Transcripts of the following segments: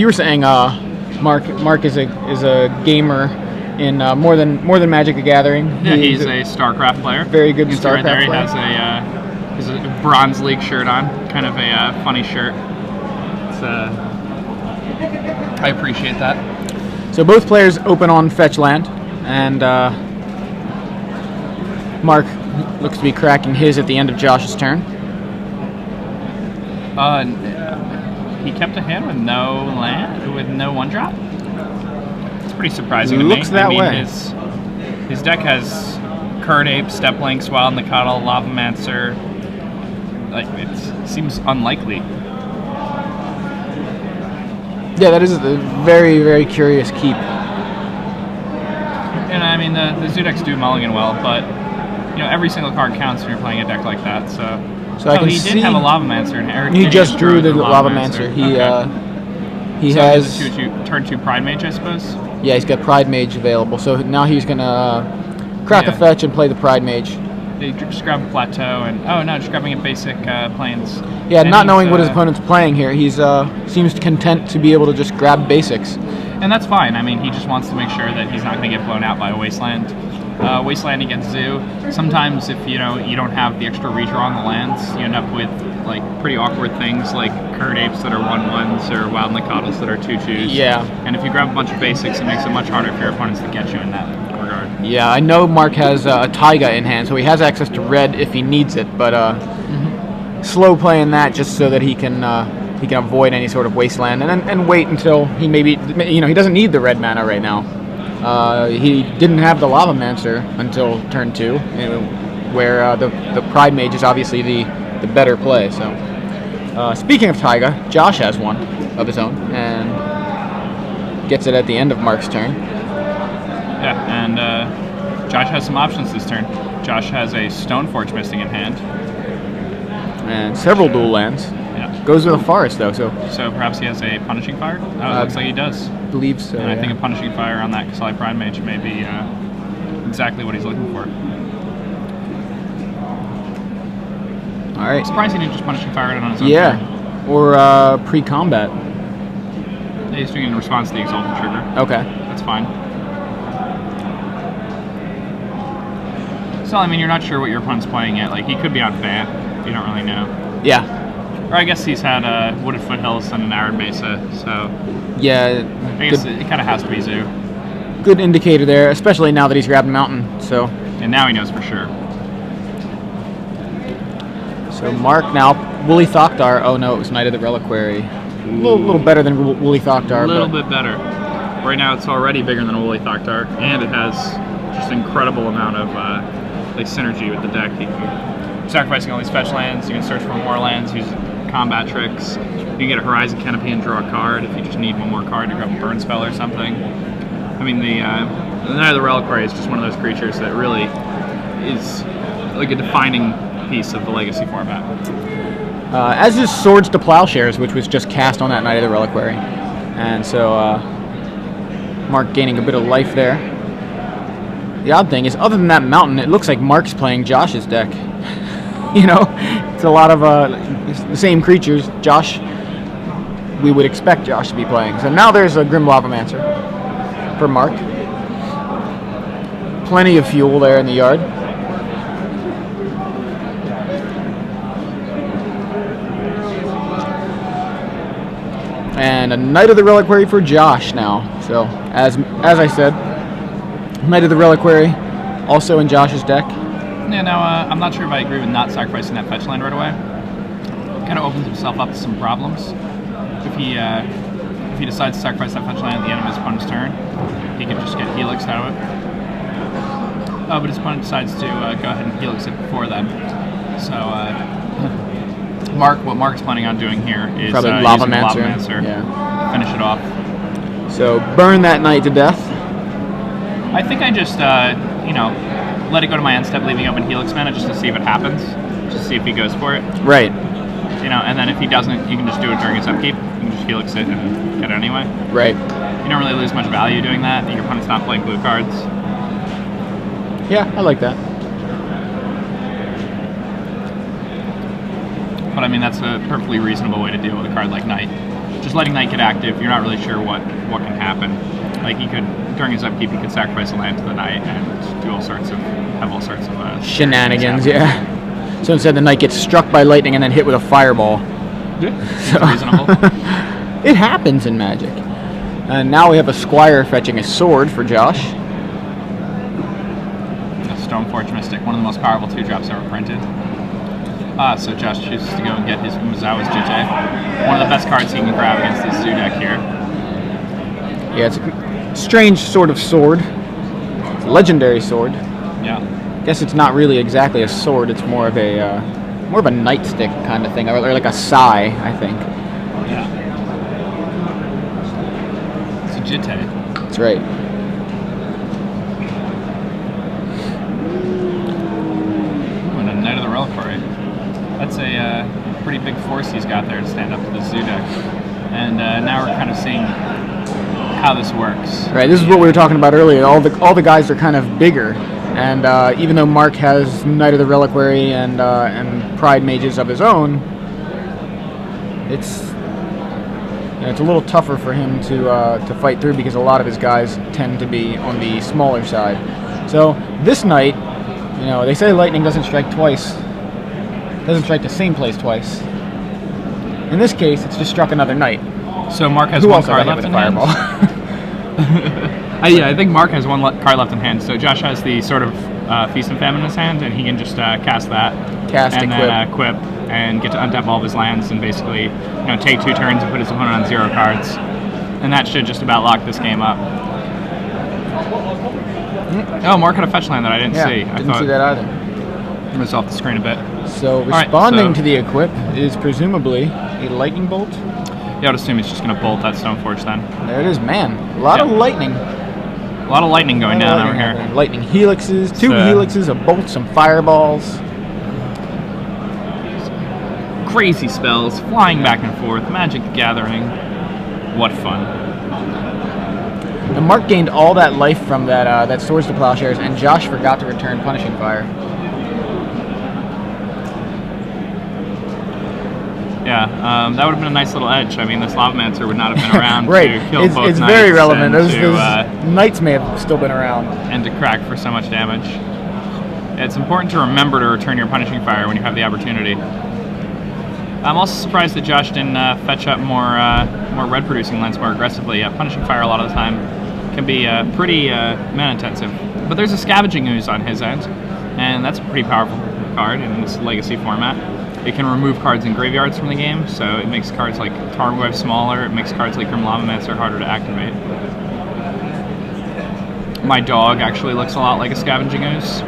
You were saying Mark is a gamer in more than Magic the Gathering. Yeah, he's a StarCraft player. Very good StarCraft right there. player. He has a Bronze League shirt on, kind of a funny shirt. It's, I appreciate that. So both players open on fetch land, and Mark looks to be cracking his at the end of Josh's turn. He kept a hand with no land, with no 1-drop. It's pretty surprising to me. Looks that way. His deck has Curd Ape, Steplink, Wild Nikado, Lavamancer. Like, it seems unlikely. Yeah, that is a very, very curious keep. And I mean, the zoo decks do mulligan well, but you know, every single card counts when you're playing a deck like that. So he did have a Lavamancer. He just drew the Lavamancer. He has a turn 2 Pride Mage, I suppose. Yeah, he's got Pride Mage available. So now he's gonna crack a fetch and play the Pride Mage. They just grab a plateau and just grabbing a basic plains. Yeah, and not knowing what his opponent's playing here, he's seems content to be able to just grab basics. And that's fine. I mean, he just wants to make sure that he's not going to get blown out by a Wasteland. Wasteland against Zoo. Sometimes if you don't have the extra redraw on the lands, you end up with like pretty awkward things like Curd Apes that are 1/1s or Wild Nikados that are 2/2s. Yeah. And if you grab a bunch of basics, it makes it much harder for your opponents to get you in that regard. Yeah, I know Mark has a Taiga in hand, so he has access to red if he needs it, but slow playing that just so that he can avoid any sort of Wasteland and wait until he he doesn't need the red mana right now. He didn't have the Lavamancer until turn 2, where the Pride Mage is obviously the better play. So, speaking of Taiga, Josh has one of his own and gets it at the end of Mark's turn. Yeah, and Josh has some options this turn. Josh has a Stoneforge Mystic in hand. And several dual lands. Yeah. Goes with a forest, though, so perhaps he has a Punishing Fire? Oh, it looks like he does. Believe so. And I think a Punishing Fire on that Kasali Pride Mage may be exactly what he's looking for. All right. Surprised he didn't just Punishing Fire it on his own turn. Or pre-combat. He's doing it in response to the Exalted trigger. Okay. That's fine. So, I mean, you're not sure what your opponent's playing yet. Like, he could be on Fant. You don't really know. Yeah. Or I guess he's had Wooded Foothills and an Arid Mesa, so... Yeah. I guess it kind of has to be Zoo. Good indicator there, especially now that he's grabbed Mountain, so... And now he knows for sure. So Mark now, Woolly Thoktar. Oh no, it was Knight of the Reliquary. A little better than Woolly Thoktar. A little bit better. Right now it's already bigger than a Woolly Thoktar, and it has just an incredible amount of synergy with the deck. Sacrificing all these fetch lands, you can search for more lands, use combat tricks. You can get a Horizon Canopy and draw a card if you just need one more card to grab a burn spell or something. I mean, the Knight of the Reliquary is just one of those creatures that really is like a defining piece of the Legacy format. As is Swords to Plowshares, which was just cast on that Knight of the Reliquary. And so Mark gaining a bit of life there. The odd thing is, other than that Mountain, it looks like Mark's playing Josh's deck. It's a lot of the same creatures. Josh, we would expect Josh to be playing. So now there's a Grim Lavamancer for Mark. Plenty of fuel there in the yard. And a Knight of the Reliquary for Josh now. So as I said, Knight of the Reliquary also in Josh's deck. Yeah, now I'm not sure if I agree with not sacrificing that fetch land right away. Kind of opens himself up to some problems. If he decides to sacrifice that fetch land at the end of his opponent's turn, he can just get Helix out of it. But his opponent decides to go ahead and Helix it before then. So what Mark's planning on doing here is probably using Lavamancer. Yeah. Finish it off. So burn that Knight to death. I think I just let it go to my end step, leaving open Helix mana just to see if it happens, just to see if he goes for it. Right. And then if he doesn't, you can just do it during his upkeep. You can just Helix it and get it anyway. Right. You don't really lose much value doing that. Your opponent's not playing blue cards. Yeah, I like that. But I mean, that's a perfectly reasonable way to deal with a card like Knight. just letting Knight get active, you're not really sure what can happen. Like he could, during his upkeep, he could sacrifice a land to the Knight and have all sorts of shenanigans. Yeah. So instead, the Knight gets struck by lightning and then hit with a fireball. Yeah, so. Reasonable. It happens in Magic. And now we have a Squire fetching a sword for Josh. A Stoneforge Mystic, one of the most powerful 2-drops ever printed. So Josh chooses to go and get his Mizawa's Jitte. One of the best cards he can grab against this Zoo deck here. Yeah, it's a strange sort of sword. It's a legendary sword. Yeah. I guess it's not really exactly a sword. It's more of a nightstick kind of thing, or like a sai, I think. Yeah. It's a Jitte. That's right. Ooh, and a Knight of the Reliquary. That's a pretty big force he's got there to stand up to the Zoo deck. And now we're kind of seeing how this works. Right. This is what we were talking about earlier. All the guys are kind of bigger. And even though Mark has Knight of the Reliquary and Pride Mages of his own, it's a little tougher for him to fight through because a lot of his guys tend to be on the smaller side. So this Knight, they say lightning doesn't strike twice, doesn't strike the same place twice. In this case, it's just struck another Knight. So Mark has Who one also card got left hit in with a hand. Yeah, I think Mark has one card left in hand. So Josh has the Sword of Feast and Famine in his hand, and he can just cast that, then equip, and get to untap all of his lands, and basically, take 2 turns and put his opponent on 0 cards, and that should just about lock this game up. Oh, Mark had a fetch land that I didn't see. I didn't see that either. It was off the screen a bit. So responding to the equip is presumably a lightning bolt. Yeah, I would assume he's just going to bolt that Stoneforge then. There it is, man. A lot of lightning. A lot of lightning going down over here. Lightning helixes, 2 helixes, a bolt, some fireballs. Crazy spells, flying back and forth, Magic the Gathering. What fun. And Mark gained all that life from that Swords to Plowshares, and Josh forgot to return Punishing Fire. Yeah, that would have been a nice little edge. I mean, this Lavamancer would not have been around right. to kill both It's Knights. very relevant. Those to, Knights may have still been around. And to crack for so much damage. It's important to remember to return your Punishing Fire when you have the opportunity. I'm also surprised that Josh didn't fetch up more red-producing lands more aggressively. Yeah, Punishing Fire a lot of the time can be pretty mana-intensive. But there's a Scavenging Ooze on his end, and that's a pretty powerful card in this Legacy format. It can remove cards in graveyards from the game, so it makes cards like Tarmogoyf smaller, it makes cards like Grim Lavamancer harder to activate. My dog actually looks a lot like a Scavenging Ooze.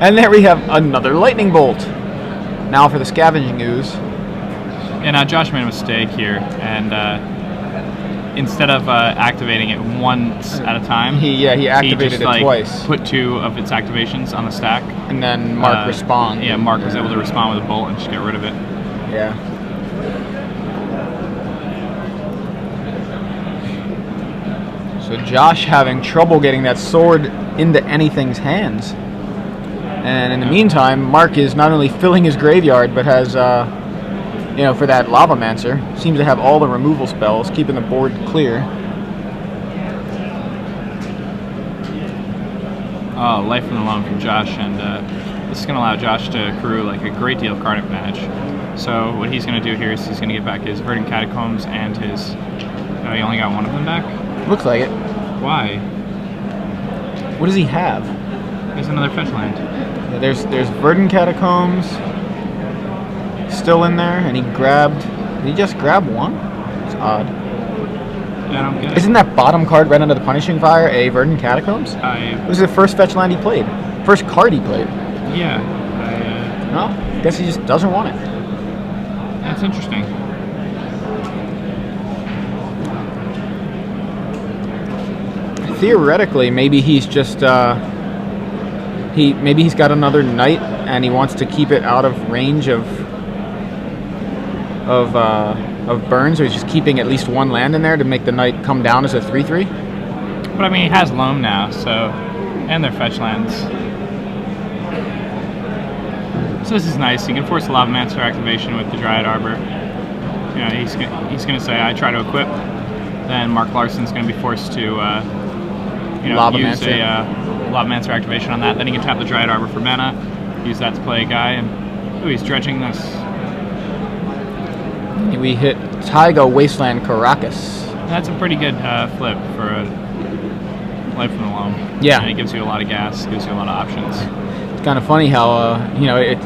And there we have another Lightning Bolt. Now for the Scavenging Ooze. Yeah, now Josh made a mistake here, and instead of activating it once at a time, he activated it twice. Put 2 of its activations on the stack, and then Mark responded. Yeah, Mark was able to respond with a bolt and just get rid of it. Yeah. So Josh having trouble getting that sword into anything's hands, and in the meantime, Mark is not only filling his graveyard, but has for that Lavamancer, seems to have all the removal spells, keeping the board clear. Oh, life from the loan from Josh, and this is going to allow Josh to accrue like a great deal of card advantage. So what he's going to do here is he's going to get back his Verdant Catacombs and his... Oh, he only got one of them back? Looks like it. Why? What does he have? There's another fetch land. Yeah, there's Verdant Catacombs still in there, and he grabbed... Did he just grab one? It's odd. Yeah, I don't get it. Isn't that bottom card right under the Punishing Fire a Verdant Catacombs? It was the first fetch land he played. First card he played. Yeah. Well, I guess he just doesn't want it. That's interesting. Theoretically, maybe he's just maybe he's got another Knight and he wants to keep it out of range of burn, so he's just keeping at least one land in there to make the Knight come down as a 3/3. But I mean, he has Loam now, so, and their fetch lands. So this is nice. You can force the Lavamancer activation with the Dryad Arbor. you know, he's gonna say I try to equip, then Mark Larson's gonna be forced to you know, use a Lavamancer activation on that. Then he can tap the Dryad Arbor for mana, use that to play a guy, and ooh, he's dredging this. We hit Taiga Wasteland Caracas. That's a pretty good flip for a Life from the Loam. Yeah. And it gives you a lot of gas, gives you a lot of options. It's kind of funny how, you know, it's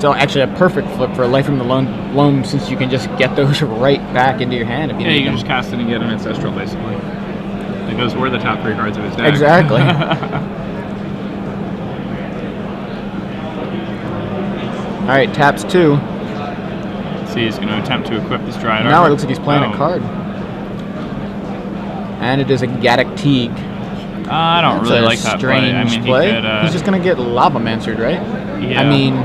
actually a perfect flip for a Life from the Loam since you can just get those right back into your hand if you need you can them. just cast it and get an Ancestral, basically. Because we're the top 3 cards of his deck. Exactly. All right, taps 2. See, he's going to attempt to equip this Dryad Now Arbor. it looks like he's playing a card. And it is a Gaddock Teague. I don't That's really a like that play. strange I mean, play. he could, He's just going to get Lavamancered, right? Yeah. I mean,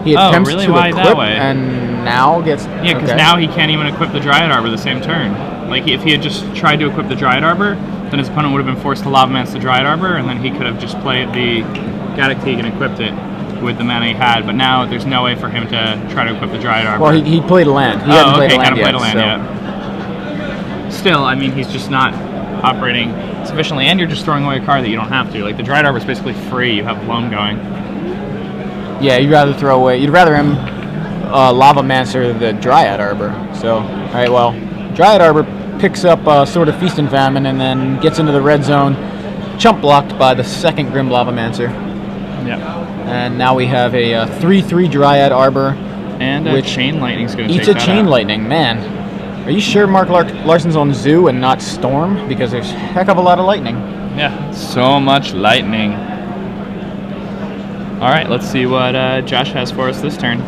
he Oh, attempts really? to Why equip that way? and now gets... Yeah, because okay. now he can't even equip the Dryad Arbor the same turn. Like, if he had just tried to equip the Dryad Arbor, then his opponent would have been forced to Lavamance the Dryad Arbor, and then he could have just played the Gaddock Teague and equipped it with the mana he had. But now there's no way for him to try to equip the Dryad Arbor. Well, he played a land. He hadn't played a land kind of yet. played a land yet. Still, I mean, he's just not operating sufficiently, and you're just throwing away a card that you don't have to. Like, the Dryad Arbor is basically free. You have Loam going. Yeah, you'd rather throw away... You'd rather him Lavamancer the Dryad Arbor. So, all right, well, Dryad Arbor picks up Sword of Feast and Famine and then gets into the red zone, chump blocked by the second Grim Lavamancer. Yep. And now we have a 3/3 Dryad Arbor. And which Chain Lightning's going to take eats a that Chain out. Lightning, man. Are you sure Mark Larson's on Zoo and not Storm? Because there's a heck of a lot of lightning. Yeah, so much lightning. All right, let's see what Josh has for us this turn.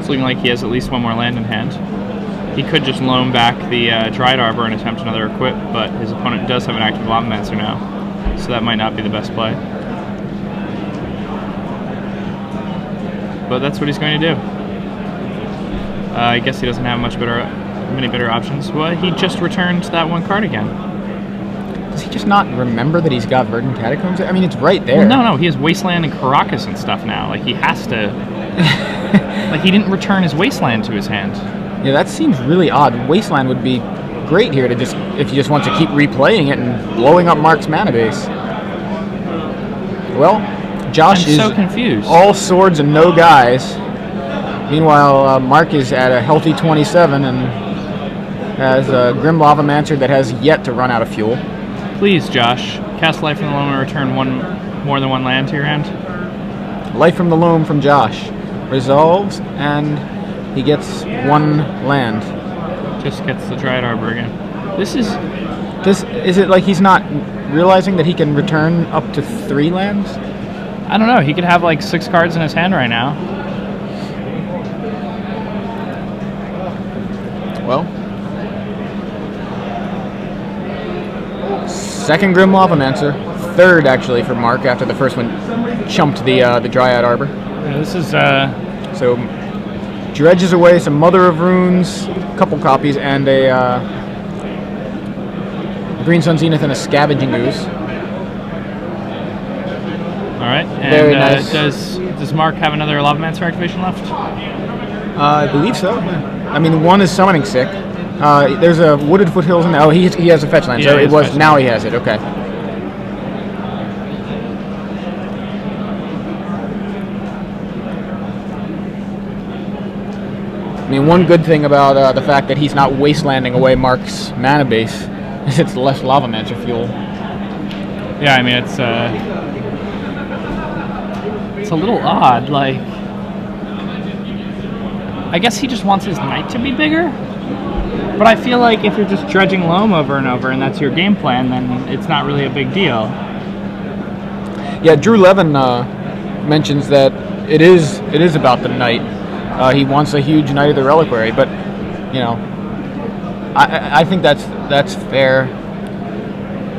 It's looking like he has at least one more land in hand. He could just loam back the Dryad Arbor and attempt another equip, but his opponent does have an active Lavamancer now, so that might not be the best play. But that's what he's going to do. I guess he doesn't have many better options. Well, he just returned that one card again. Does he just not remember that he's got Verdant Catacombs? I mean, it's right there. Well, no, he has Wasteland and Caracas and stuff now. Like, he has to... like, he didn't return his Wasteland to his hand. Yeah, that seems really odd. Wasteland would be great here to just, if you just want to keep replaying it and blowing up Mark's mana base. Well, Josh is so confused. all swords and no guys. Meanwhile, Mark is at a healthy 27 and has a Grim Lavamancer that has yet to run out of fuel. Please, Josh, cast Life from the Loam and return more than one land to your hand. Life from the Loam from Josh. Resolves, and he gets one land. Just gets the Dryad Arbor again. Is it like he's not realizing that he can return up to 3 lands? I don't know. He could have like 6 cards in his hand right now. Well, second Grim Lavamancer, third actually for Mark after the first one chumped the Dryad Arbor. Yeah, this is so dredges away some Mother of Runes, a couple copies, and a Green Sun Zenith and a Scavenging Ooze. all right. And Very nice. Does Mark have another Lavamancer activation left? I believe so. Yeah. I mean, one is Summoning Sick. There's a Wooded Foothills, and he has a fetch land. Yeah, So he it has was fetch now land. he has it. Okay. I mean, one good thing about the fact that he's not wastelanding away Mark's mana base is it's less Lavamancer fuel. Yeah, I mean it's a little odd. Like, I guess he just wants his knight to be bigger. But I feel like if you're just dredging Loam over and over and that's your game plan, then it's not really a big deal. Yeah, Drew Levin mentions that it is about the knight. He wants a huge Knight of the Reliquary, but you know, I think that's fair.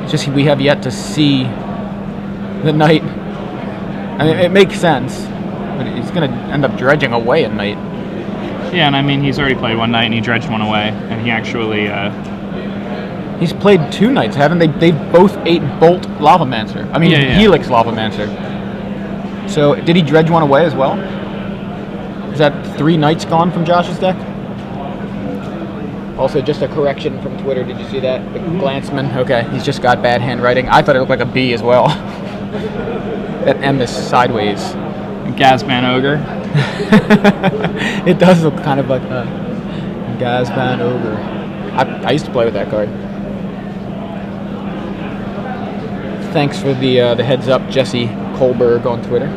It's just we have yet to see the knight. I mean, it makes sense, but he's going to end up dredging away a knight. Yeah, and I mean, he's already played one knight and he dredged one away, and he actually... He's played 2 knights, haven't they? They've both 8 Bolt Lavamancer. I mean, Yeah. Helix Lavamancer. So, did he dredge one away as well? Is that 3 knights gone from Josh's deck? Also, just a correction from Twitter. Did you see that? The Glantzman. Okay, he's just got bad handwriting. I thought it looked like a B as well. That M is sideways. Glantzban Ogre. It does look kind of like a Glantzban Ogre. I used to play with that card. Thanks for the heads up, Jesse Kohlberg on Twitter.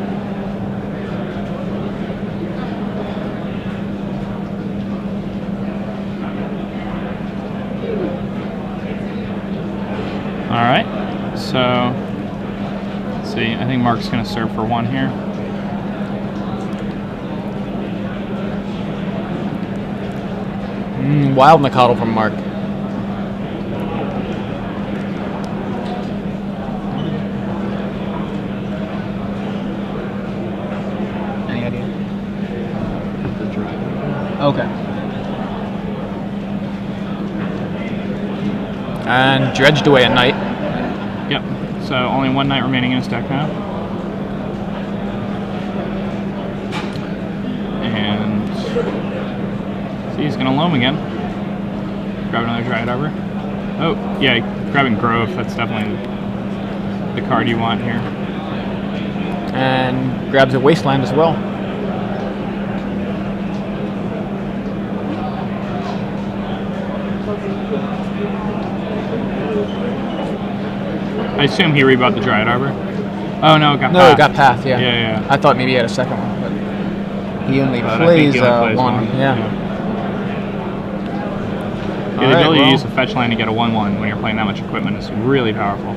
All right, so let's see. I think Mark's going to serve for 1 here. Wild Mikado from Mark. Any idea? Okay. And dredged away a knight. Yep. So only 1 knight remaining in his deck now. And see, he's gonna loam again. Grab another Dryad Arbor. Oh, yeah, grabbing Grove. That's definitely the card you want here. And grabs a Wasteland as well. I assume he rebought the Dryad Arbor. Oh no, it got No, Path. it got Path, yeah. Yeah. I thought maybe he had a second one, but he only But I plays, think he only plays one. Yeah. The All right, ability to well, use a fetch land to get a 1/1 when you're playing that much equipment is really powerful.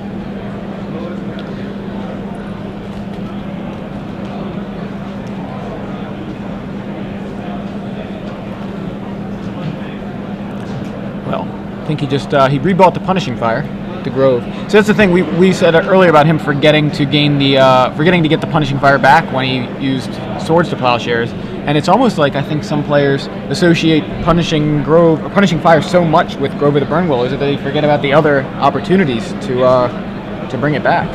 well, I think he just he rebought the Punishing Fire to Grove. So that's the thing we said earlier about him forgetting to gain the forgetting to get the Punishing Fire back when he used Swords to Plowshares. And it's almost like I think some players associate Punishing Fire so much with Grove of the Burn Willows that they forget about the other opportunities to bring it back.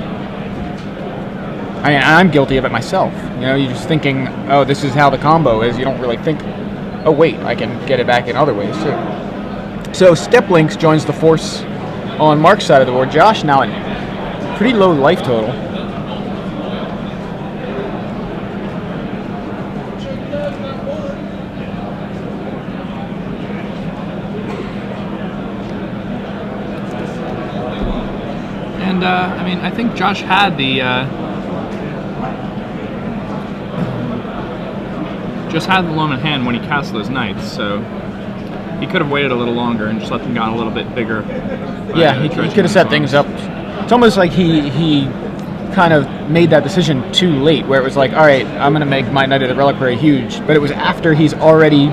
I mean, I'm guilty of it myself. You know, you're just thinking, oh, this is how the combo is. You don't really think, oh wait, I can get it back in other ways too. So Steplinks joins the force on Mark's side of the board. Josh now at pretty low life total. And I mean, I think Josh had the loam in hand when he cast those knights, so he could have waited a little longer and just let them get a little bit bigger. Yeah, he could have set things up. It's almost like he kind of made that decision too late, where it was like, all right, I'm going to make my Knight of the Reliquary huge, but it was after he's already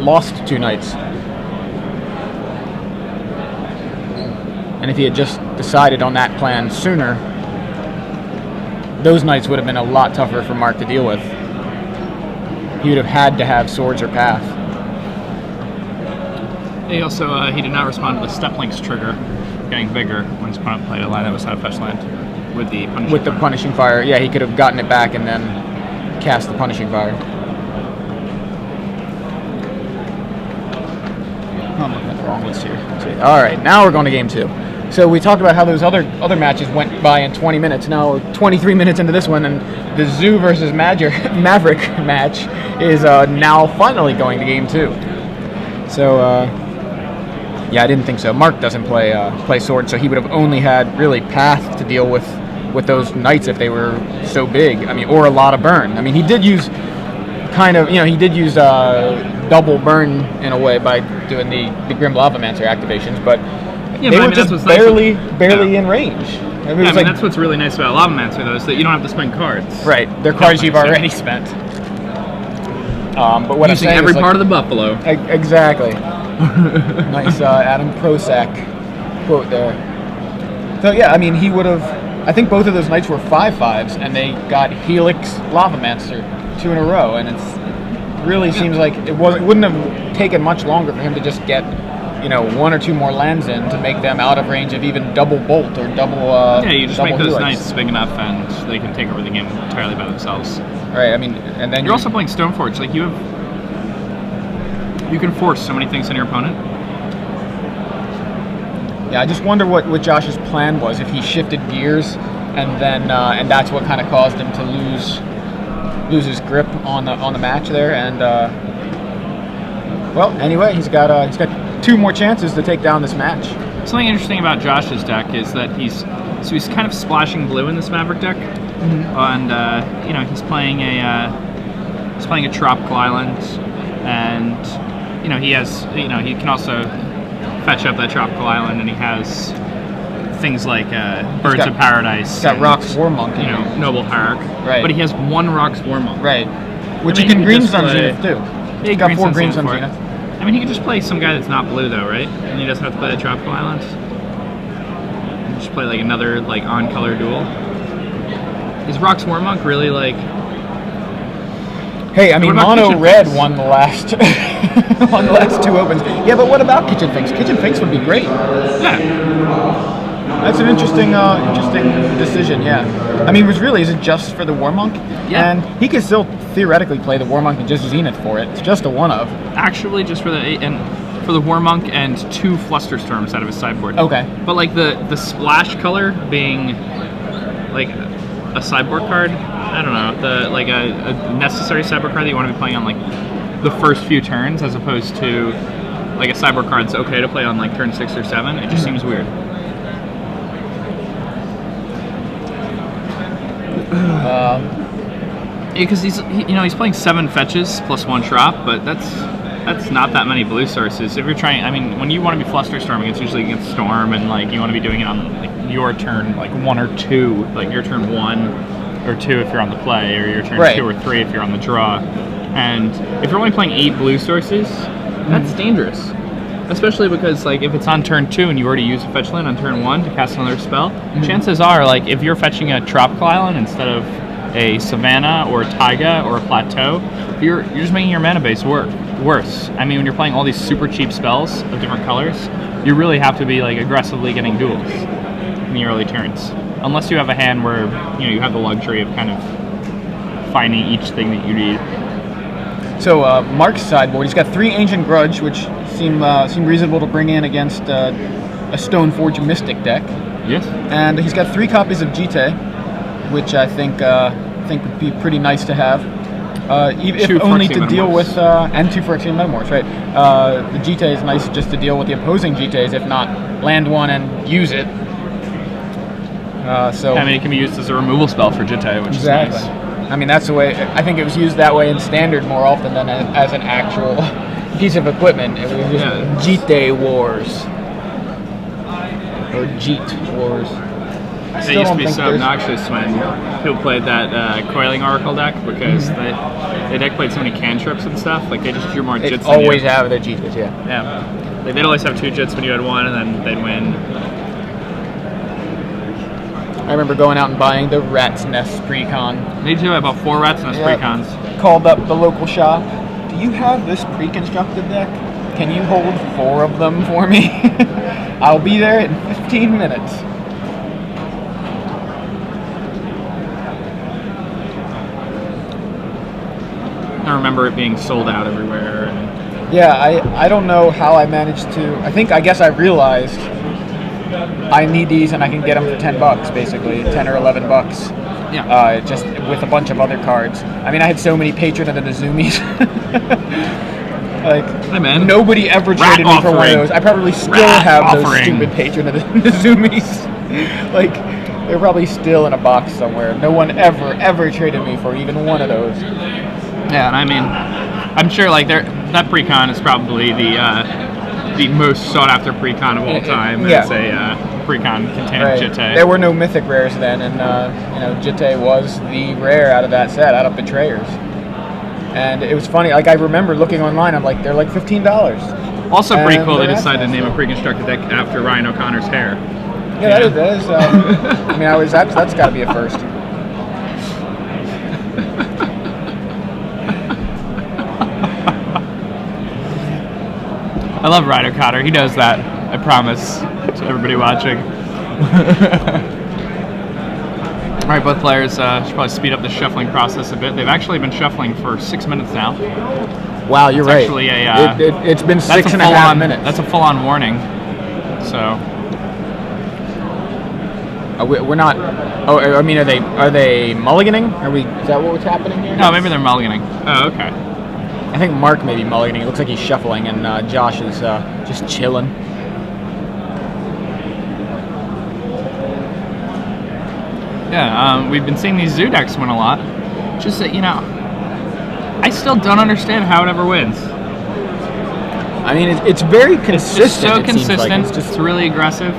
lost 2 knights. And if he had just decided on that plan sooner, those knights would have been a lot tougher for Mark to deal with. He would have had to have Swords or Path. He also he did not respond to the Steplinks trigger getting bigger when his opponent played a line that was out of fetch land with the Punishing Fire. Yeah, he could have gotten it back and then cast the Punishing Fire. I'm looking at the wrong list here. All right, now we're going to game 2. So we talked about how those other matches went by in 20 minutes. Now we're 23 minutes into this one, and the Zoo versus Maverick match is now finally going to game 2. So yeah, I didn't think so. Mark doesn't play Sword, so he would have only had really Path to deal with those knights if they were so big. I mean, or a lot of burn. I mean, he did use double burn in a way by doing the Grim Lavamancer activations, but yeah, they but were just barely in range. I mean, that's what's really nice about Lavamancer, though, is that you don't have to spend cards. Right, they're cards you've already spent. But what using I'm saying every is, part of the buffalo. Exactly. Nice Adam Prosak quote there. So yeah, I mean, he would have. I think both of those knights were 5/5s, and they got Helix Lavamancer 2 in a row, and it's really seems like it wouldn't have taken much longer for him to just get, you know, 1 or 2 more lands in to make them out of range of even double bolt or double. Yeah, you just double make those helix. knights big enough, and they can take over the game entirely by themselves. Right. I mean, and then You're also playing Stoneforge. Like you can force so many things on your opponent. Yeah, I just wonder what Josh's plan was. If he shifted gears, and then and that's what kind of caused him to lose his grip on the match there. And well, anyway, he's got 2 more chances to take down this match. Something interesting about Josh's deck is that he's kind of splashing blue in this Maverick deck, and you know, he's playing a Tropical Island, and you know, he can also fetch up that Tropical Island, and he has things like Birds of Paradise. He's got Rock's War Monk, you know, Noble Hierarch. Right. But he has 1 Rock's War Monk. Right. Which I mean, he can green just Sun play- Zenith too. Yeah, He's got 4 green Sun for it. Zenith. I mean, he could just play some guy that's not blue though, right? And he doesn't have to play the Tropical Island. And just play like another like on-color duel. Is Rock's War Monk really like? Hey, I mean, What about Mono Kitchen Red Finks? won the last won the last 2 opens. Yeah, but what about Kitchen Finks? Kitchen Finks would be great. Yeah. That's an interesting decision. Yeah. I mean, is it just for the War Monk? Yeah. And he could still theoretically play the War Monk and just Zenith for it. It's just a one of. Actually, just for the War Monk and 2 Flusterstorms out of his sideboard. Okay. But like the splash color being like a sideboard card, I don't know, a necessary sideboard card that you want to be playing on like the first few turns, as opposed to like a sideboard card that's okay to play on like turn 6 or 7. It just seems weird. Because he's playing 7 fetches plus 1 drop, but that's not that many blue sources. If you're trying, I mean, when you want to be Flusterstorming, it's usually against Storm, and like you want to be doing it on like your turn, like 1 or 2, like your turn 1 or 2 if you're on the play, or your turn 2 or 3 if you're on the draw. And if you're only playing 8 blue sources, that's dangerous. Especially because like if it's on turn 2 and you already used a fetch land on turn 1 to cast another spell, chances are like if you're fetching a Tropical Island instead of a Savannah or a Taiga or a Plateau, you're just making your mana base worse. I mean, when you're playing all these super cheap spells of different colors, you really have to be like aggressively getting duels in the early turns. Unless you have a hand where you have the luxury of kind of finding each thing that you need. So Mark's sideboard, he's got 3 Ancient Grudge, which seem reasonable to bring in against a Stoneforge Mystic deck. Yes. And he's got 3 copies of Jite, which I think would be pretty nice to have. If only to deal with and 2 Phyrexian Metamorphs, right? The Jite is nice just to deal with the opposing Jites, if not land 1 and use it. So I mean, it can be used as a removal spell for Jite, which is nice. I mean, that's the way. I think it was used that way in Standard more often than as an actual piece of equipment. It was just Jite Wars or Jeet Wars. It used to be so obnoxious when people played that Coiling Oracle deck, because the deck played so many cantrips and stuff. Like they just drew more Jits. They always have their Jits, yeah. Yeah. Like they'd always have 2 Jits when you had 1, and then they'd win. I remember going out and buying the Rat's Nest Precon. Me too. I bought 4 Rat's Nest Precons. Called up the local shop. Do you have this pre-constructed deck? Can you hold 4 of them for me? I'll be there in 15 minutes. I remember it being sold out everywhere. Yeah, I don't know how I managed to. I guess I realized I need these and I can get them for $10 basically, 10 or 11 bucks. Yeah. Just with a bunch of other cards. I mean, I had so many Patron of the Nazumis. Like, hey man, nobody ever traded me for one of those. I probably still have those stupid Patron of the Nazumis. Like, they're probably still in a box somewhere. No one ever traded me for even one of those. Yeah, and I mean, I'm sure like that Precon is probably the most sought after Precon of all time. Yeah. It's a Precon containing Jite. There were no mythic rares then, and Jite was the rare out of that set, out of Betrayers. And it was funny, like I remember looking online, I'm like, they're like $15. Also pretty cool they decided to name a pre-constructed deck after Ryan O'Connor's hair. Yeah, that is I mean, that's got to be a first. I love Ryder Cotter. He does that. I promise to everybody watching. All right, both players should probably speed up the shuffling process a bit. They've actually been shuffling for 6 minutes now. Wow, you're right. Actually, it's been 6.5 minutes. That's a full-on warning. So we're not. Oh, I mean, are they mulliganing? Is that what's happening here? no, maybe they're mulliganing. Oh, okay. I think Mark may be mulliganing. It looks like he's shuffling, and Josh is just chilling. Yeah, we've been seeing these zoo decks win a lot. Just that, I still don't understand how it ever wins. I mean, it's very consistent. It's so consistent. It's just really aggressive.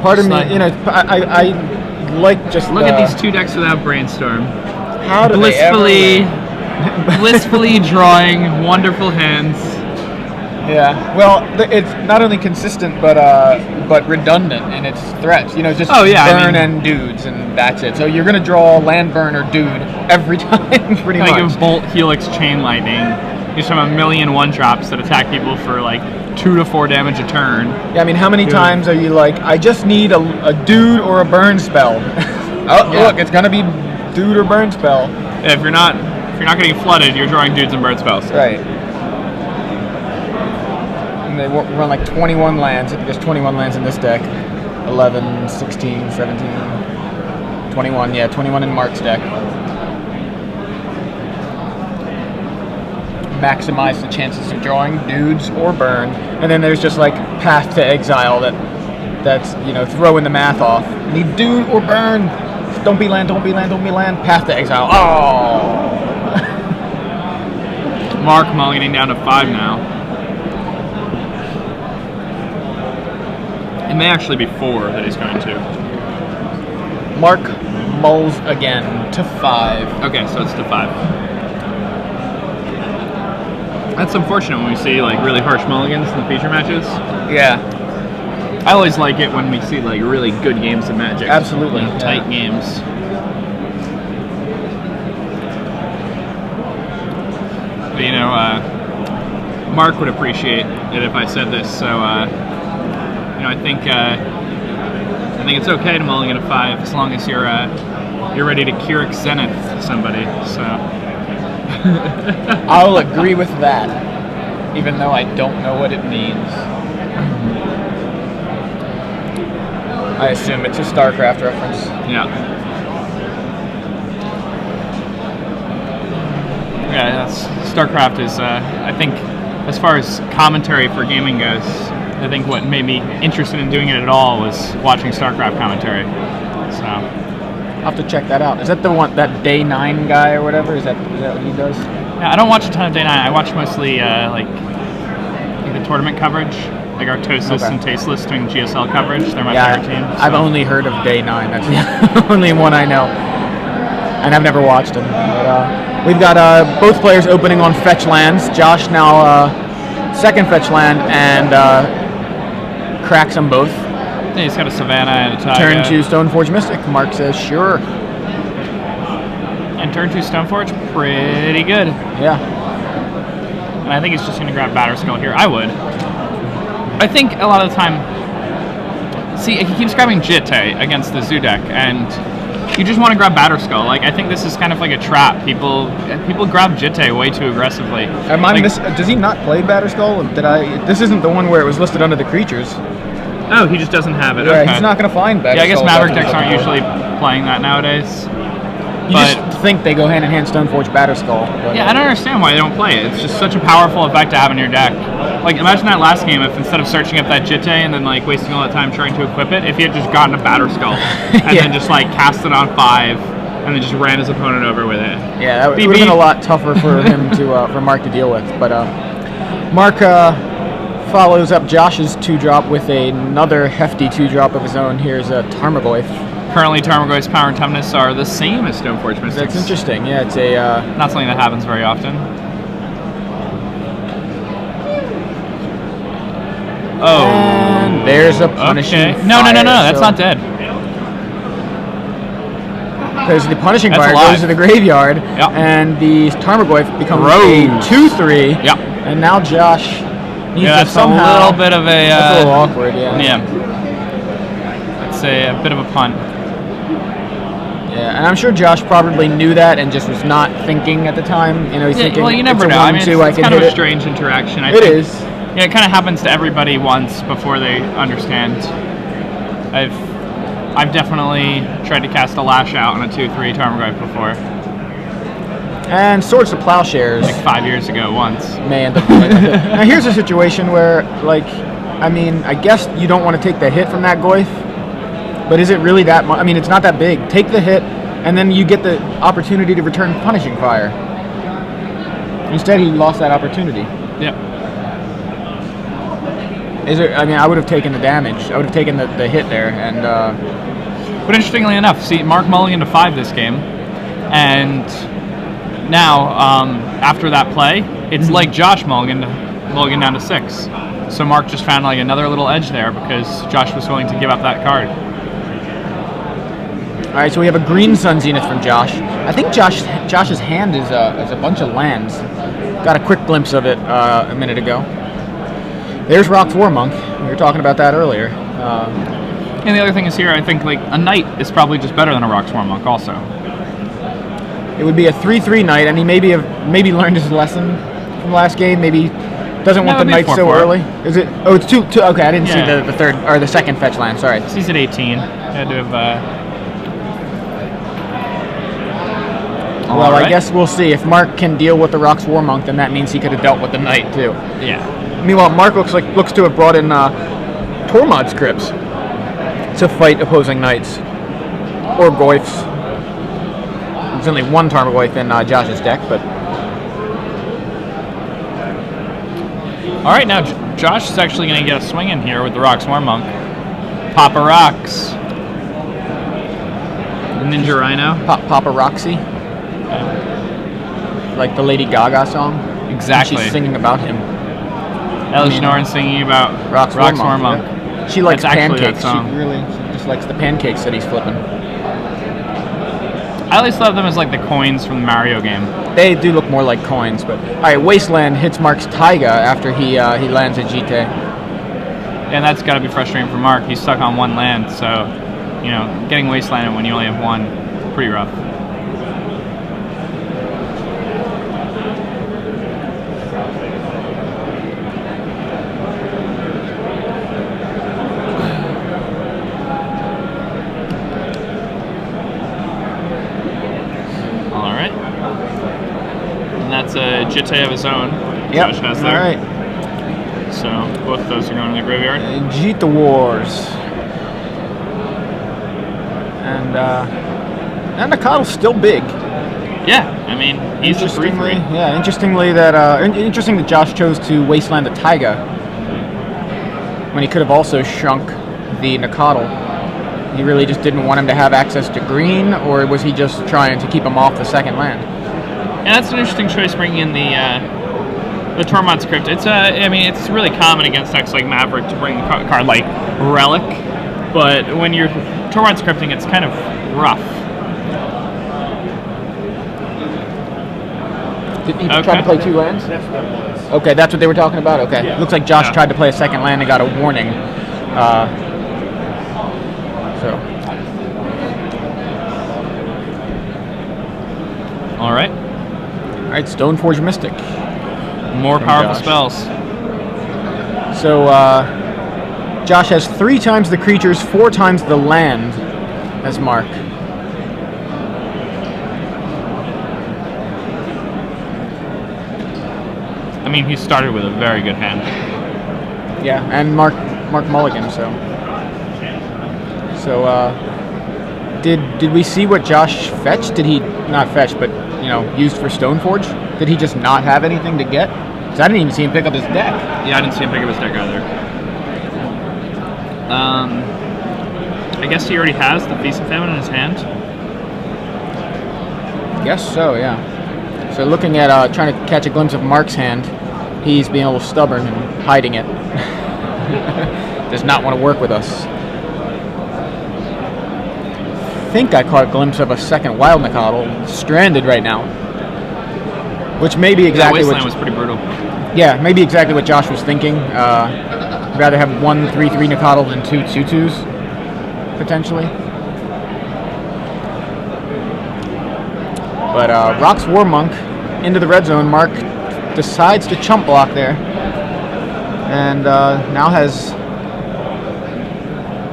Part of me, I like just look at these two decks without brainstorm. How do blissfully drawing wonderful hands. Yeah. Well, it's not only consistent, but redundant in its threats. Just burn and dudes, and that's it. So you're gonna draw land, burn, or dude every time, pretty much. Like Bolt, Helix, Chain Lightning. You just have a million 1-drops that attack people for like 2 to 4 damage a turn. Yeah, I mean, how many times are you like, I just need a dude or a burn spell? Look, it's gonna be dude or burn spell. Yeah, if you're not getting flooded, you're drawing dudes and burn spells. Right. And they run like 21 lands. I think there's 21 lands in this deck. 11, 16, 17, 21. Yeah, 21 in Mark's deck. Maximize the chances of drawing dudes or burn. And then there's just like Path to Exile that's throwing the math off. Need dude or burn. Don't be land, don't be land, don't be land. Path to Exile. Oh! Mark mulliganing down to 5 now. It may actually be 4 that he's going to. Mark mulls again to 5. Okay, so it's to 5. That's unfortunate when we see like really harsh mulligans in the feature matches. Yeah. I always like it when we see like really good games of Magic. Absolutely. Tight games. But Mark would appreciate it if I said this. So I think it's okay to mulligan a 5 as long as you're ready to Keurig Zenith somebody. So I'll agree with that, even though I don't know what it means. I assume it's a StarCraft reference. Yeah. Yeah, StarCraft is, I think, as far as commentary for gaming goes, I think what made me interested in doing it at all was watching StarCraft commentary. So I'll have to check that out. Is that the one, that Day 9 guy or whatever? Is that what he does? Yeah, I don't watch a ton of Day 9. I watch mostly like the tournament coverage, like Artosis and Tasteless doing GSL coverage. They're my favorite team. So. I've only heard of Day 9. That's the only one I know. And I've never watched them. But, we've got both players opening on fetch lands. Josh now second fetch land and cracks them both. Yeah, he's got a Savannah and a Taiga. Turn 2 Stoneforge Mystic. Mark says sure. And turn 2 Stoneforge, pretty good. Yeah. And I think he's just going to grab Batterskull here. I would. I think a lot of the time, see, he keeps grabbing Jitte against the Zoo deck, and you just want to grab Batterskull. Like, I think this is kind of like a trap. People grab Jitte way too aggressively. Does he not play Batterskull? This isn't the one where it was listed under the creatures. Oh, he just doesn't have it. Yeah, okay. He's not going to find Batterskull. Yeah, I guess Maverick decks aren't usually playing that nowadays. You just think they go hand in hand Stoneforge Batterskull. Yeah, I don't understand why they don't play it. It's just such a powerful effect to have in your deck. Like, imagine that last game if instead of searching up that Jitte and then like wasting all that time trying to equip it, if he had just gotten a Batterskull and then just like cast it on 5 and then just ran his opponent over with it. Yeah, that would have been a lot tougher for him for Mark to deal with. But Mark follows up Josh's 2-drop with another hefty 2-drop of his own. Here's a Tarmogoyf. Currently, Tarmogoyf's power and toughness are the same as Stoneforge Mystics. That's interesting. Yeah, it's a not something that happens very often. Oh, and there's a punishing fire. No, that's not dead. Because the punishing fire goes to the graveyard, and the Tarmogoyf becomes a 2/3. Yeah. And now Josh needs to that's somehow... a little bit of a... that's a little awkward, yeah. Yeah. I'd say a bit of a punt. Yeah, and I'm sure Josh probably knew that and just was not thinking at the time. You know, he's thinking, well, you never it's a know. I mean, 1-2, it's kind of a strange interaction. I think. It is. Yeah, it kind of happens to everybody once before they understand. I've definitely tried to cast a Lash Out on a 2/3 Tarmogoyf before. And Swords to Plowshares. Like 5 years ago once. May end up doing it. Now here's a situation where, like, I mean, I guess you don't want to take the hit from that Goyf, but is it really that much? I mean, it's not that big. Take the hit, and then you get the opportunity to return Punishing Fire. Instead, he lost that opportunity. Yep. Is it? I mean, I would have taken the damage. I would have taken the hit there, and. But interestingly enough, see, Mark mulliganed to 5 this game, and now after that play, it's like Josh mulliganed down to 6. So Mark just found like another little edge there because Josh was willing to give up that card. All right, so we have a Green Sun Zenith from Josh. I think Josh's hand is a bunch of lands. Got a quick glimpse of it a minute ago. There's Rock's War Monk. We were talking about that earlier. And the other thing is here, I think like a Knight is probably just better than a Rock's War Monk also. It would be a 3/3 Knight, and he maybe learned his lesson from last game. Maybe doesn't want the Knight so early. Is it? Oh, it's two. Okay, I didn't see the third or the second fetch land. Sorry. He's at 18. Had to have. Well, right. I guess we'll see. If Mark can deal with the Rock's War Monk, then that means he could have dealt with the Knight too. Yeah. Meanwhile, Mark looks to have brought in Tormod's Crypts to fight opposing Knights or Goyfs. There's only one Tarmogoyf in Josh's deck, but. All right, now Josh is actually going to get a swing in here with the Rock's War Monk. Papa Rocks. Ninja Rhino. Papa Roxy. Like the Lady Gaga song. Exactly. She's singing about him. Ellie Schnorren singing about Rock's War Monk. Yeah. She likes pancakes. She just likes the pancakes that he's flipping. I always thought of them as like the coins from the Mario game. They do look more like coins, but all right. Wasteland hits Mark's Taiga after he lands a GT. And that's got to be frustrating for Mark. He's stuck on one land, so you know, getting Wastelanded when you only have one, pretty rough. That's a Jitte of his own. Yep. Josh has there. All right. So both of those are going in the graveyard. Jitte Wars. And the Coddle's still big. Yeah, I mean he's just 3/3. Yeah, interesting that Josh chose to wasteland the Taiga when he could have also shrunk the Nacatl. He really just didn't want him to have access to green, or was he just trying to keep him off the second land? And that's an interesting choice, bringing in the Tormod's Crypt. It's I mean, it's really common against decks like Maverick to bring a card like Relic, but when you're Tormod's Crypting, it's kind of rough. Did he try to play 2 lands? That's what it was. Okay, that's what they were talking about? Okay. Yeah. Looks like Josh tried to play a second land and got a warning. All right. All right, Stoneforge Mystic. More powerful spells. So, Josh has 3 times the creatures, 4 times the land as Mark. I mean, he started with a very good hand. Yeah, and Mark mulligan, so. Did we see what Josh fetched? Did he not fetch, but used for Stoneforge? Did he just not have anything to get? Because I didn't even see him pick up his deck. Yeah, I didn't see him pick up his deck either. I guess he already has the Feast and Famine in his hand. Guess so, yeah. So looking at trying to catch a glimpse of Mark's hand, he's being a little stubborn and hiding it. Does not want to work with us. I think I caught a glimpse of a second Wild Nacatl stranded right now, which may be exactly Wasteland was pretty brutal. Yeah, maybe exactly what Josh was thinking. Rather have 1 3/3 Nicodle than 2 2/2s, potentially. But rocks War Monk into the red zone. Mark decides to chump block there, and now has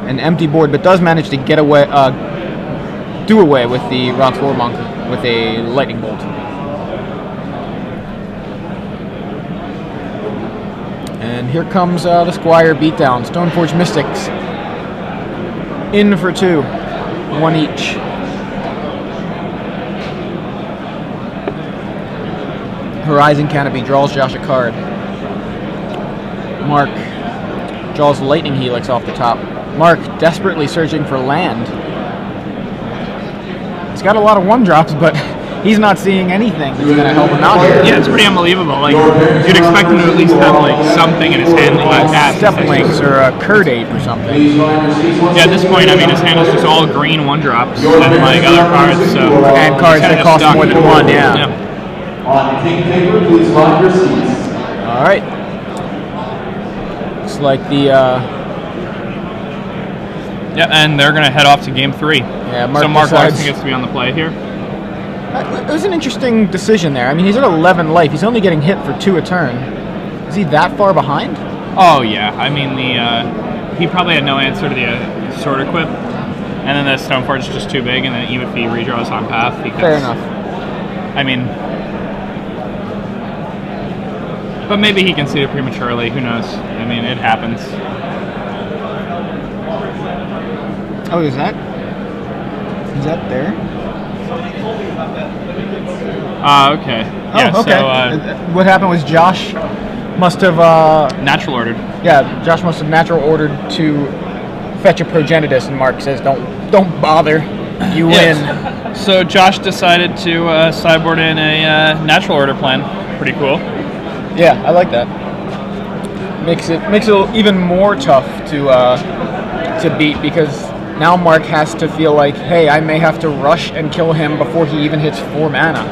an empty board, but does manage to get away, do away with the rocks War Monk with a lightning bolt. And here comes the Squire beatdown. Stoneforge Mystics in for 2, 1 each. Horizon Canopy draws Josh a card. Mark draws Lightning Helix off the top. Mark desperately searching for land. He's got a lot of 1-drops, but he's not seeing anything that's going to help him out here. Yeah, it's pretty unbelievable. Like, you'd expect him to at least have like something in his hand that he can cast. Step Links or a Curd Ape or something. Yeah, at this point, I mean, his hand is just all green 1-drops and like other cards. So And cards that cost more than 1, yeah. On King Paper, please lock your seats. All right. Looks like the yeah, and they're gonna head off to game 3. Yeah, so Mark Larson gets to be on the play here. It was an interesting decision there. I mean, he's at 11 life. He's only getting hit for 2 a turn. Is he that far behind? Oh yeah, I mean he probably had no answer to the sword equip, and then the Stoneforge is just too big, and then even if he redraws on path, he Fair enough. I mean, but maybe he conceded prematurely. Who knows? I mean, it happens. Oh, is that there? Okay. Oh, Yeah, okay. So, what happened was Josh must have natural ordered. Yeah, Josh must have natural ordered to fetch a Progenitus, and Mark says, "Don't bother, you win." So Josh decided to sideboard in a natural order plan. Pretty cool. Yeah, I like that. Makes it even more tough to beat, because now Mark has to feel like, hey, I may have to rush and kill him before he even hits 4 mana.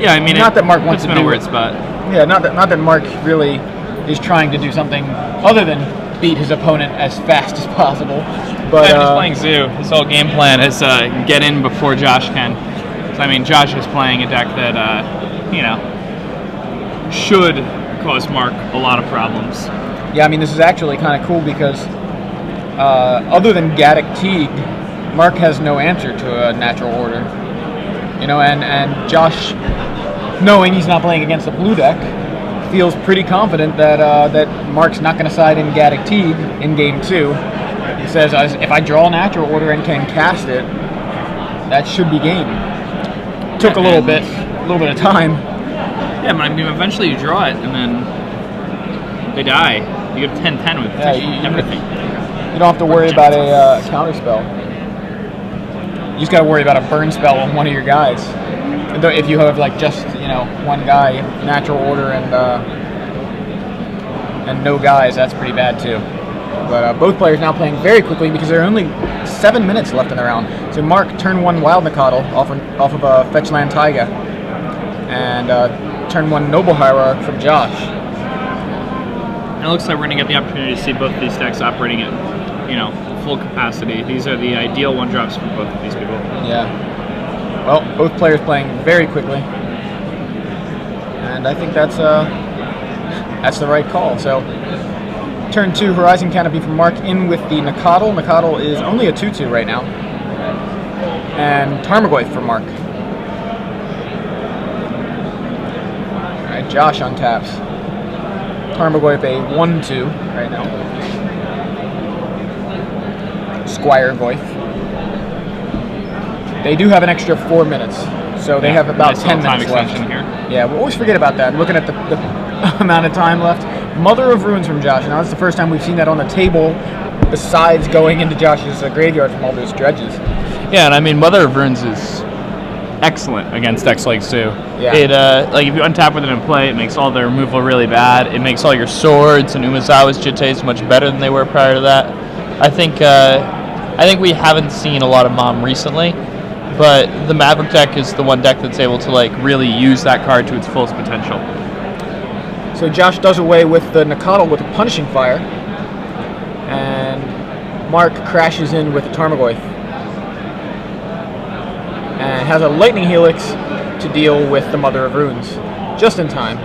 Yeah, I mean, not that Mark wants to puts him in do a weird spot. Yeah, not that Mark really is trying to do something other than beat his opponent as fast as possible. But he's playing Zoo. His whole game plan is get in before Josh can. So I mean, Josh is playing a deck that should cause Mark a lot of problems. Yeah, I mean, this is actually kind of cool because other than Gaddock Teague, Mark has no answer to a natural order. And Josh, knowing he's not playing against a blue deck, feels pretty confident that Mark's not going to side in Gaddock Teague in game 2. He says, if I draw a natural order and can cast it, that should be game. Took a little bit of time. Yeah, but I mean, eventually you draw it, and then they die. You get 10-10 with everything. You don't have to worry about a counter spell. You just got to worry about a burn spell on one of your guys. If you have like just one guy, natural order and no guys, that's pretty bad too. But both players now playing very quickly because there are only 7 minutes left in the round. So Mark, turn 1 Wild Nicodle off of a Fetch Land Taiga, and turn 1 Noble Hierarch from Josh. And it looks like we're going to get the opportunity to see both of these decks operating at full capacity. These are the ideal 1-drops for both of these people. Yeah. Well, both players playing very quickly, and I think that's the right call. So, turn 2, Horizon Canopy from Mark in with the Nicodle. Nicodle is only a 2/2 right now, and Tarmogoyf for Mark. All right, Josh untaps. Tarmogoyf a 1/2 right now. Squire Goyf. They do have an extra 4 minutes, so they have about 10 minutes left. Here. Yeah, we always forget about that. Looking at the amount of time left. Mother of Runes from Josh. Now, that's the first time we've seen that on the table, besides going into Josh's graveyard from all those dredges. Yeah, and I mean, Mother of Runes is excellent against decks like Zoo. Yeah. It if you untap with it in play, it makes all the removal really bad. It makes all your swords and Umezawa's Jittes much better than they were prior to that. I think we haven't seen a lot of Mom recently, but the Maverick deck is the one deck that's able to really use that card to its fullest potential. So Josh does away with the Nakatl with a Punishing Fire, and Mark crashes in with a Tarmogoyf, and has a Lightning Helix to deal with the Mother of Runes, just in time.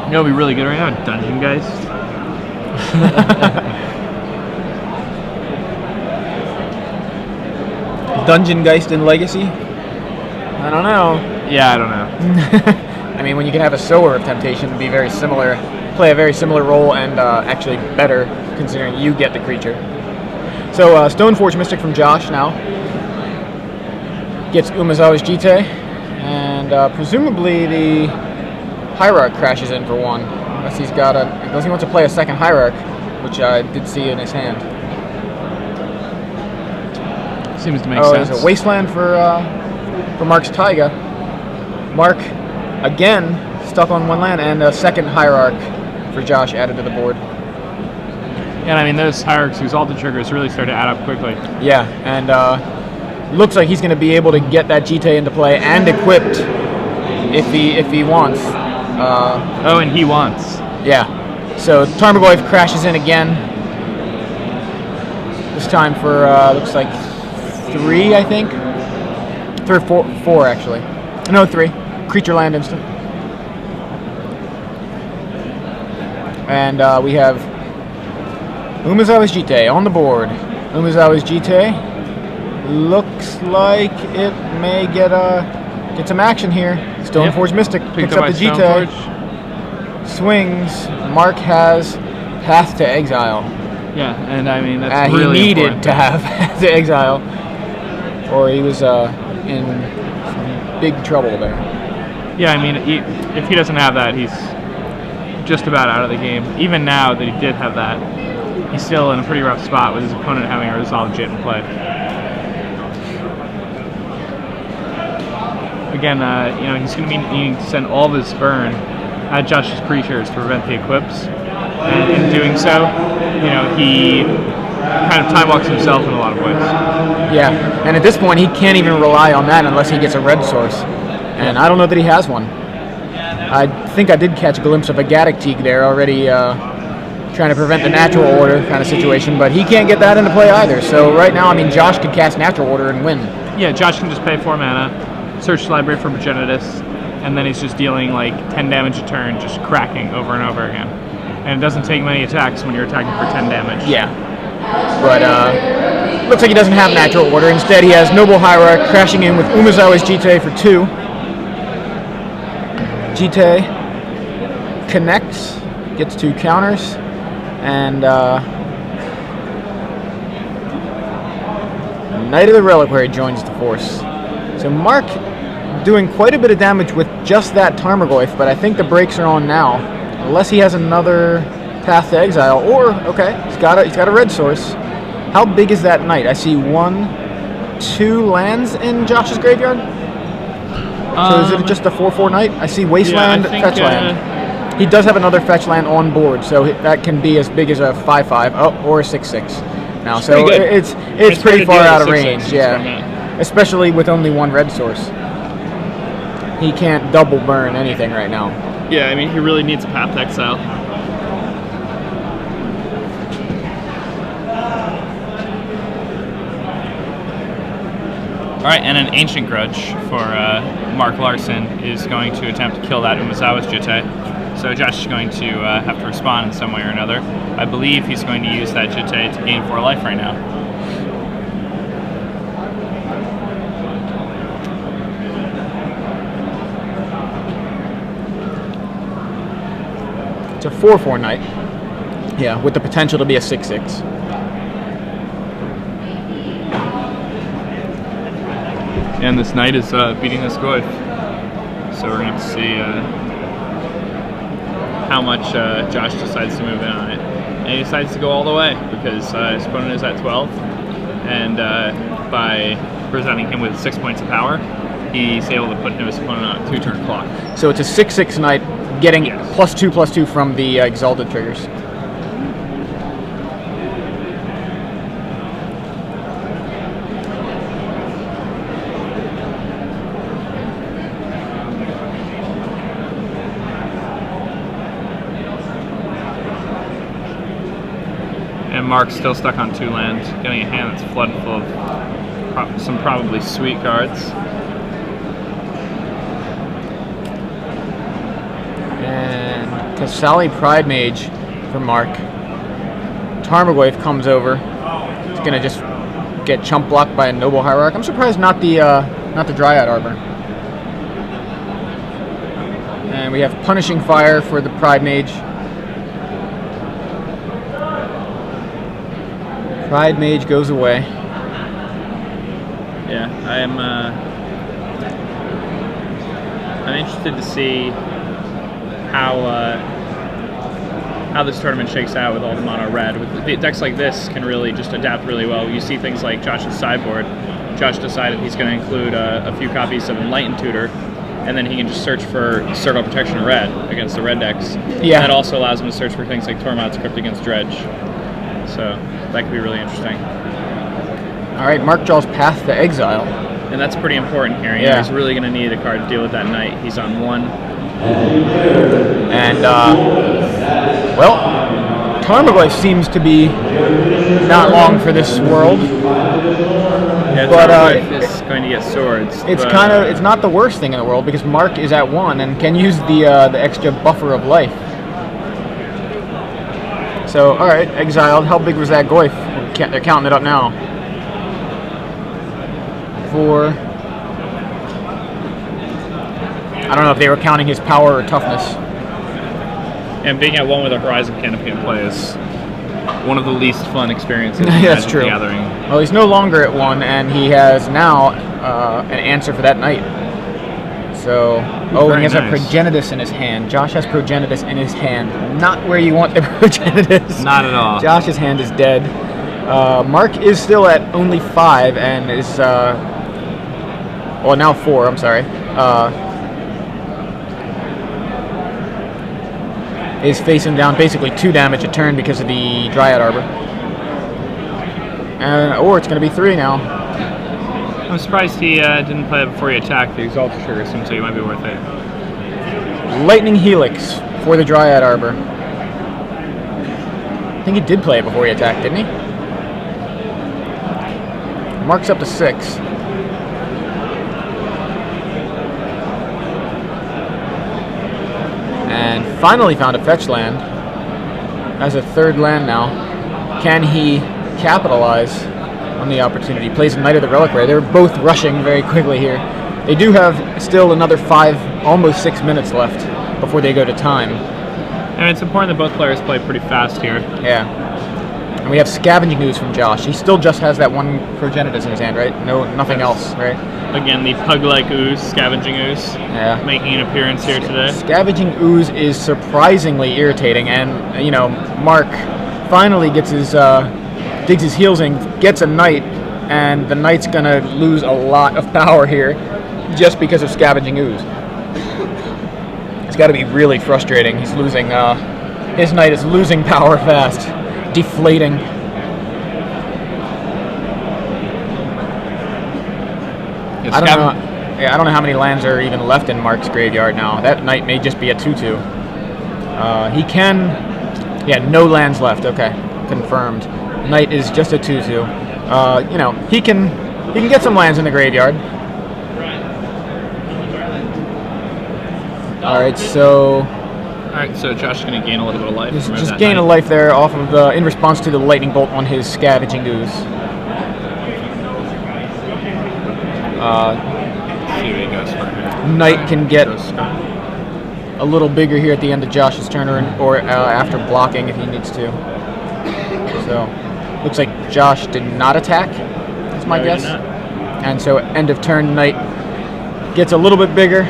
You know, it'd be really good right now, Dungeon Geist. Dungeon Geist in Legacy? I don't know. Yeah, I don't know. I mean, when you can have a Sower of Temptation and be very similar, play a very similar role, and actually better, considering you get the creature. So, Stoneforge Mystic from Josh now. Gets Umezawa's Jite, and presumably the Hierarch crashes in for 1. Unless he's got unless he wants to play a second Hierarch, which I did see in his hand. Seems to make sense. There's a Wasteland for Mark's Taiga. Mark, again, stuck on 1 land, and a second Hierarch for Josh added to the board. Yeah, and I mean, those Hierarchs whose Alta triggers really start to add up quickly. Yeah, and looks like he's going to be able to get that Jite into play and equipped if he wants. And he wants. Yeah. So Tarmogoyf crashes in again. This time for looks like 3, I think. 3 or 4 actually. No, 3. Creature land instant. And we have Umezawa's Jite on the board. Umezawa's Jite looks like it may get some action here. Stoneforge Mystic picks up the Jite. Swings. Mark has Path to Exile. Yeah, and I mean, that's really he needed important. to have Path to Exile, or he was in some big trouble there. Yeah, I mean, if he doesn't have that, he's just about out of the game. Even now that he did have that, he's still in a pretty rough spot with his opponent having a Resolve Jit in play. Again, he's going to be needing to send all of his burn at Josh's creatures to prevent the equips. And in doing so, he kind of time walks himself in a lot of ways. Yeah, and at this point, he can't even rely on that unless he gets a red source. And I don't know that he has one. I think I did catch a glimpse of a Gaddock Teeg there already trying to prevent the natural order kind of situation, but he can't get that into play either. So right now, I mean, Josh could cast natural order and win. Yeah, Josh can just pay 4 mana, search the library for Progenitus, and then he's just dealing like 10 damage a turn, just cracking over and over again. And it doesn't take many attacks when you're attacking for 10 damage. Yeah. But looks like he doesn't have natural order. Instead, he has Noble Hierarch crashing in with Umezawa's Jite for 2. Jite connects, gets 2 counters, and Knight of the Reliquary joins the force. So Mark doing quite a bit of damage with just that Tarmogoyf, but I think the brakes are on now, unless he has another Path to Exile, or okay, he's got a red source. How big is that Knight? I see 1, 2 lands in Josh's graveyard. So is it just a 4/4 Knight? I see Wasteland, yeah, fetch land. He does have another fetch land on board, so that can be as big as a 5/5 or a 6/6 now. So it's pretty far out of range, yeah. Especially with only 1 red source. He can't double burn anything right now. Yeah, I mean, he really needs a Path to Exile. Alright, and an Ancient Grudge for Mark Larson is going to attempt to kill that Umezawa's Jite. So Josh is going to have to respond in some way or another. I believe he's going to use that Jite to gain 4 life right now. It's a 4/4 Knight. Yeah, with the potential to be a 6/6. And this Knight is beating this Goyf. So we're going to have to see how much Josh decides to move in on it. And he decides to go all the way because his opponent is at 12. And by presenting him with 6 points of power, he's able to put his opponent on a 2-turn clock. So it's a 6/6 Knight getting +2/+2 from the Exalted triggers. And Mark's still stuck on 2 lands, getting a hand that's flooded full of some probably sweet cards. And Kasali Pride Mage for Mark. Tarmogoyf comes over. He's gonna just get chump blocked by a Noble Hierarch. I'm surprised not the Dryad Arbor. And we have Punishing Fire for the Pride Mage. Pride Mage goes away. Yeah, I'm interested to see how this tournament shakes out with all the mono red. With decks like this can really just adapt really well. You see things like Josh's sideboard. Josh decided he's going to include a few copies of Enlightened Tutor, and then he can just search for Circle of Protection red against the red decks. Yeah. And that also allows him to search for things like Tormod's Crypt against Dredge. So that could be really interesting. All right, Mark draws Path to Exile. And that's pretty important here. You know, he's really going to need a card to deal with that Knight. He's on 1. And, well, Tarmogoyf seems to be not long for this world. Yeah, but Tarmogoyf is going to get swords. It's it's not the worst thing in the world because Mark is at 1 and can use the extra buffer of life. So, all right, exiled. How big was that Goyf? They're counting it up now. 4. I don't know if they were counting his power or toughness. And being at 1 with a Horizon Canopy in play is one of the least fun experiences in That's Magic true. the Gathering. Well, he's no longer at 1, and he has now an answer for that night. So, he has a Progenitus in his hand. Josh has Progenitus in his hand. Not where you want the Progenitus. Not at all. Josh's hand is dead. Mark is still at only 5 and is, well, now 4, I'm sorry. Is facing down basically 2 damage a turn because of the Dryad Arbor. Or it's going to be 3 now. I'm surprised he didn't play it before he attacked. The Exalted Trigger seems like it might be worth it. Lightning Helix for the Dryad Arbor. I think he did play it before he attacked, didn't he? Mark's up to 6. And finally found a fetch land. As a 3rd land now. Can he capitalize on the opportunity? Plays a Knight of the Reliquary. They're both rushing very quickly here. They do have still another 5, almost 6 minutes left before they go to time. And it's important that both players play pretty fast here. Yeah. And we have Scavenging Ooze from Josh. He still just has that 1 Progenitus in his hand, right? Nothing else, right? Again, the pug-like ooze, Scavenging Ooze, making an appearance here today. Scavenging Ooze is surprisingly irritating, and you know, Mark finally gets his digs his heels in, gets a Knight, and the Knight's gonna lose a lot of power here just because of Scavenging Ooze. It's got to be really frustrating. He's losing. His Knight is losing power fast, deflating. I don't know how many lands are even left in Mark's graveyard now. That Knight may just be a 2/2. He can... Yeah, no lands left. Okay, confirmed. Knight is just a 2/2. You know, he can get some lands in the graveyard. Alright, so Josh is going to gain a little bit of life. just gain a life there off of in response to the lightning bolt on his Scavenging Ooze. Knight can get a little bigger here at the end of Josh's turn, or after blocking if he needs to. So, looks like Josh did not attack, that's my guess. And so, end of turn, Knight gets a little bit bigger,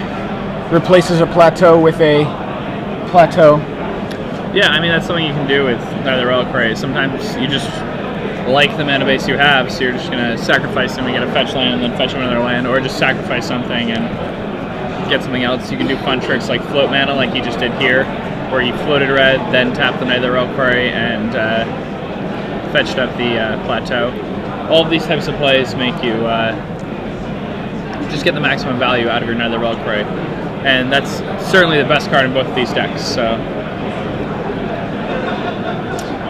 replaces a plateau with a plateau. Yeah, I mean, that's something you can do with Neither Reliquary. Sometimes you just like the mana base you have, so you're just going to sacrifice them and get a fetch land and then fetch another land, or just sacrifice something and get something else. You can do fun tricks like float mana, like you just did here, where you floated red, then tapped the Neither Reliquary and fetched up the plateau. All of these types of plays make you just get the maximum value out of your Neither Reliquary, and that's certainly the best card in both of these decks. So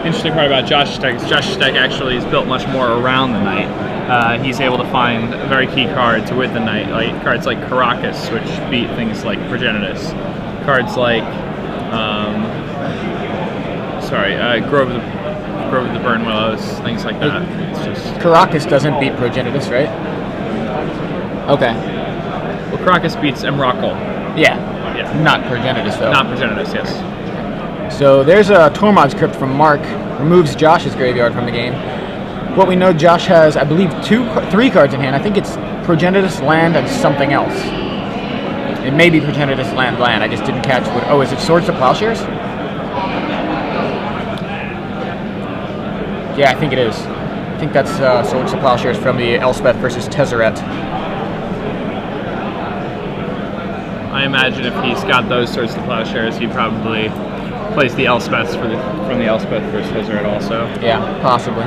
interesting part about Josh's deck is Josh's deck actually is built much more around the knight. He's able to find very key cards with the knight, like cards like Caracas, which beat things like Progenitus. Cards like, Grove of the Burn Willows, things like that. It's just Caracas doesn't beat Progenitus, right? Okay. well, Caracas beats Emrakul. Yeah. Yeah, Not Progenitus, though. not Progenitus. Yes. So there's a Tormod's Crypt from Mark. Removes Josh's graveyard from the game. What we know, Josh has, I believe, 3 cards in hand. I think it's Progenitus, land, and something else. It may be Progenitus, land. I just didn't catch what. Oh, is it Swords to Plowshares? Yeah, I think it is. I think that's Swords to Plowshares from the Elspeth versus Tezzeret. I imagine if he's got those sorts of plowshares, he probably plays the Elspeths from the Elspeth versus Tezzeret also. Yeah, possibly.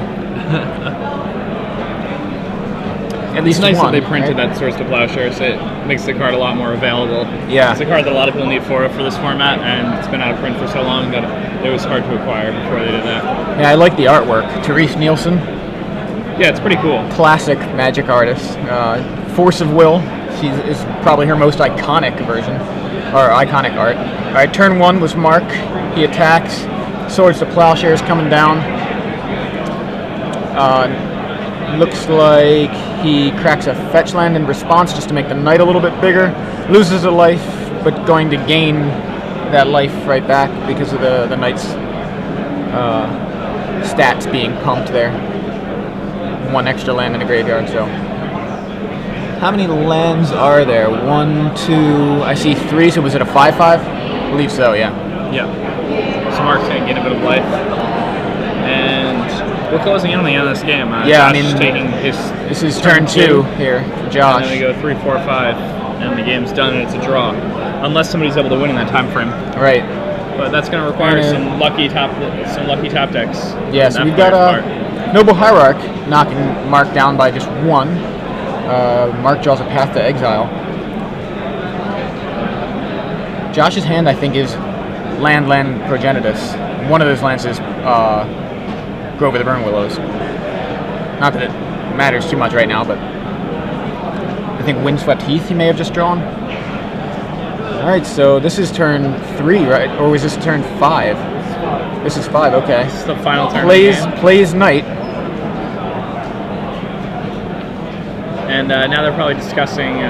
At least It's nice one, that they printed right? that Swords to Plowshares. It makes the card a lot more available. Yeah. It's a card that a lot of people need for this format, and it's been out of print for so long that it was hard to acquire before they did that. Yeah, I like the artwork. Therese Nielsen, Yeah, it's pretty cool. classic Magic artist. Force of Will. She is probably her most iconic version, or iconic art. All right, turn 1 was Mark. He attacks. Swords to Plowshares coming down. Looks like he cracks a fetch land in response just to make the knight a little bit bigger. Loses a life, but going to gain that life right back because of the knight's stats being pumped there. 1 extra land in the graveyard, so. How many lands are there? 1, 2, I see 3, so was it a 5/5? I believe so, yeah. Yeah. So Mark's going to gain a bit of life. And we're closing in on the end of this game. Yeah, I Josh mean, taking his This is turn 2 here for Josh. And then we go 3, 4, 5, and the game's done, and it's a draw. Unless somebody's able to win in that time frame. Right. But that's going to require And, some lucky top decks. Yeah, on so that we've got player's part. Noble Hierarch knocking Mark down by just 1. Mark draws a Path to Exile. Josh's hand, I think, is land, Progenitus. One of those lands is Grove of the Burn Willows. Not that it matters too much right now, but I think Windswept Heath he may have just drawn. Alright, so this is turn 3, right? Or was this turn 5? This is 5, okay. This is the final turn of the game. Plays Knight. And now they're probably discussing...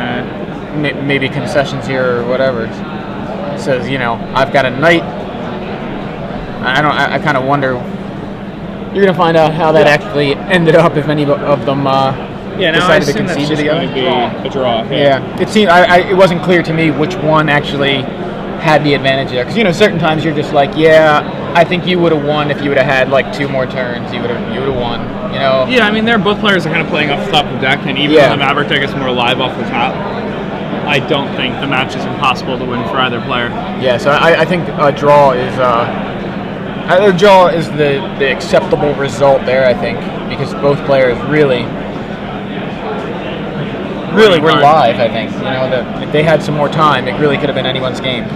Maybe concessions here or whatever. It says, I've got a Knight. I kind of wonder. You're gonna find out how that actually ended up if any of them yeah, now I decided to assume that's concede just together. going to be a draw. Yeah, it seemed it wasn't clear to me which one actually had the advantage there. Because certain times you're just like, yeah, I think you would have won if you would have had like 2 more turns. You would have won. Yeah, I mean, both players are kind of playing off the top of the deck, and even though the Maverick deck is more alive off the top, I don't think the match is impossible to win for either player. Yeah, so I think a draw is the acceptable result there. I think because both players really were live. I think if they had some more time, it really could have been anyone's game.